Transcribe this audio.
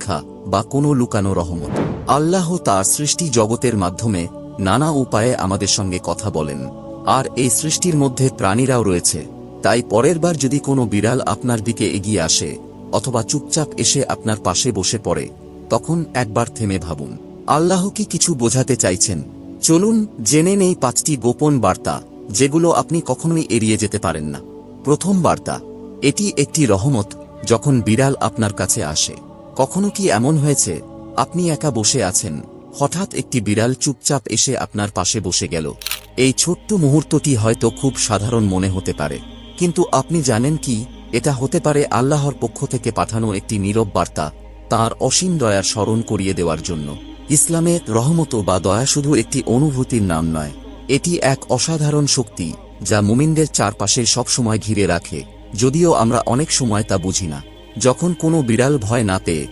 পরীক্ষা বা কোনো লুকানো রহমত। আল্লাহ তার সৃষ্টি জগতের মাধ্যমে নানা উপায়ে আমাদের সঙ্গে কথা বলেন, আর এই সৃষ্টির মধ্যে প্রাণীরাও রয়েছে। তাই পরের বার যদি কোনো বিড়াল আপনার দিকে এগিয়ে আসে অথবা চুপচাপ এসে আপনার পাশে বসে পড়ে, তখন একবার থেমে ভাবুন, আল্লাহ কি কিছু বোঝাতে চাইছেন? চলুন জেনে নেই 5টি গোপন বার্তা, যেগুলো আপনি কখনোই এড়িয়ে যেতে পারেন না। প্রথম বার্তা, এটি একটি রহমত। যখন বিড়াল আপনার কাছে আসে, কখনো কি এমন হয়েছে আপনি একা বসে আছেন, হঠাৎ একটি বিড়াল চুপচাপ এসে আপনার পাশে বসে গেল? এই ছোট্ট মুহূর্তটি হয়তো খুব সাধারণ মনে হতে পারে, কিন্তু আপনি জানেন কি, এটা হতে পারে আল্লাহর পক্ষ থেকে পাঠানো একটি নীরব বার্তা, তাঁর অসীম দয়ার স্মরণ করিয়ে দেওয়ার জন্য। ইসলামে রহমত বা দয়া শুধু একটি অনুভূতির নাম নয়, এটি এক অসাধারণ শক্তি যা মুমিনদের চারপাশে সবসময় ঘিরে রাখে, যদিও আমরা অনেক সময় তা বুঝি না। যখন কোনো বিড়াল ভয় না পেয়ে